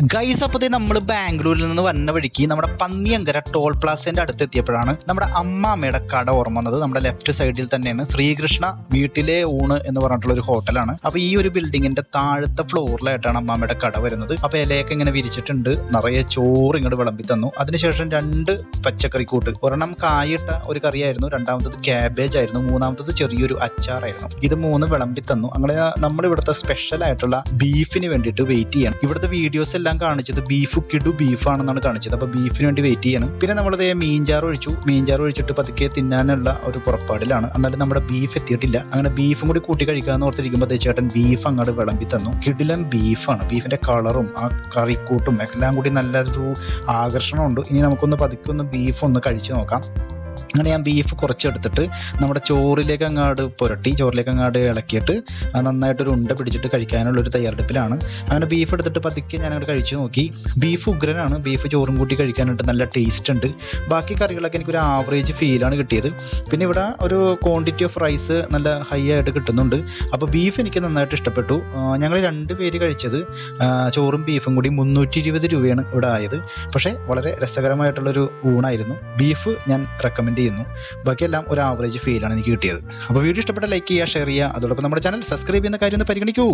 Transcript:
Guys, അപ്പത്തേ നമ്മൾ ബാംഗ്ലൂരിൽ നിന്ന് വന്ന വഴിക്ക് നമ്മുടെ പന്നിയങ്കര ടോൾ പ്ലാസേന്റെ അടുത്ത് എത്തിയപ്പോഴാണ് നമ്മുടെ അമ്മാമ്മയുടെ കട ഓർമ്മ വന്നത്. നമ്മുടെ ലെഫ്റ്റ് സൈഡിൽ തന്നെയാണ് ശ്രീകൃഷ്ണ വീട്ടിലെ ഊണ് എന്ന് പറഞ്ഞിട്ടുള്ള ഒരു ഹോട്ടലാണ്. അപ്പൊ ഈ ഒരു ബിൽഡിങ്ങിന്റെ താഴത്തെ ഫ്ലോറിലായിട്ടാണ് അമ്മാമ്മയുടെ കട വരുന്നത്. അപ്പൊ ഇലയൊക്കെ ഇങ്ങനെ വിരിച്ചിട്ടുണ്ട്, നിറയെ ചോറ് ഇങ്ങോട്ട് വിളമ്പി തന്നു. അതിനുശേഷം 2 പച്ചക്കറി കൂട്ട്, ഒരെണ്ണം കായിട്ട ഒരു കറിയായിരുന്നു, രണ്ടാമത്തത് ക്യാബേജ് ആയിരുന്നു, മൂന്നാമത്തത് ചെറിയൊരു അച്ചാറായിരുന്നു. ഇത് 3 വിളമ്പി തന്നു. അങ്ങനെ നമ്മൾ ഇവിടുത്തെ സ്പെഷ്യൽ ആയിട്ടുള്ള ബീഫിന് വേണ്ടിയിട്ട് വെയിറ്റ് ചെയ്യണം. ഇവിടുത്തെ വീഡിയോസ് എല്ലാം കാണിച്ചത് ബീഫ് കിടു ബീഫാണെന്നാണ് കാണിച്ചത്. അപ്പൊ ബീഫിന് വേണ്ടി വെയിറ്റ് ചെയ്യണം. പിന്നെ നമ്മളത് മീൻചാറ് ഒഴിച്ചിട്ട് പതുക്കെ തിന്നാനുള്ള ഒരു പുറപ്പാടിലാണ്. എന്നാലും നമ്മുടെ ബീഫ് എത്തിയിട്ടില്ല. അങ്ങനെ ബീഫും കൂടി കൂട്ടി കഴിക്കാന്ന് ഓർത്തിരിക്കുമ്പോൾ ചേട്ടൻ ബീഫ് അങ്ങോട്ട് വിളമ്പി തന്നു. കിടിലം ബീഫാണ്. ബീഫിന്റെ കളറും ആ കറിക്കൂട്ടും എല്ലാം കൂടി നല്ലൊരു ആകർഷണമുണ്ട്. ഇനി നമുക്കൊന്ന് പതുക്കെ ഒന്ന് ബീഫ് ഒന്ന് കഴിച്ചു നോക്കാം. അങ്ങനെ ഞാൻ ബീഫ് കുറച്ചെടുത്തിട്ട് നമ്മുടെ ചോറിലേക്ക് അങ്ങോട്ട് പുരട്ടി, ചോറിലേക്ക് അങ്ങോട്ട് ഇളക്കിയിട്ട് നന്നായിട്ടൊരു ഉണ്ട പിടിച്ചിട്ട് കഴിക്കാനുള്ളൊരു തയ്യാറെടുപ്പിലാണ്. അങ്ങനെ ബീഫ് എടുത്തിട്ട് പതുക്കെ ഞാൻ അങ്ങോട്ട് കഴിച്ചു നോക്കി. ബീഫ് ഉഗ്രനാണ്. ബീഫ് ചോറും കൂട്ടി കഴിക്കാനായിട്ട് നല്ല ടേസ്റ്റ് ഉണ്ട്. ബാക്കി കറികളൊക്കെ എനിക്കൊരു ആവറേജ് ഫീലാണ് കിട്ടിയത്. പിന്നെ ഇവിടെ ഒരു ക്വാണ്ടിറ്റി ഓഫ് റൈസ് നല്ല ഹൈ ആയിട്ട് കിട്ടുന്നുണ്ട്. അപ്പോൾ ബീഫ് എനിക്ക് നന്നായിട്ട് ഇഷ്ടപ്പെട്ടു. ഞങ്ങൾ 2 പേര് കഴിച്ചത് ചോറും ബീഫും കൂടി 320 രൂപയാണ് ഇവിടെ ആയത്. പക്ഷേ വളരെ രസകരമായിട്ടുള്ളൊരു ഊണായിരുന്നു. ബീഫ് ഞാൻ റെക്കമെൻഡ് ചെയ്യുന്നു. ബാക്കിയെല്ലാം ഒരു ആവറേജ് ഫീലാണ് എനിക്ക് കിട്ടിയത്. അപ്പോൾ വീഡിയോ ഇഷ്ടപ്പെട്ട ലൈക്ക് ചെയ്യുക, ഷെയർ ചെയ്യുക. അതോടൊപ്പം നമ്മുടെ ചാനൽ സബ്സ്ക്രൈബ് ചെയ്യുന്ന കാര്യം ഒന്ന് പരിഗണിക്കൂ.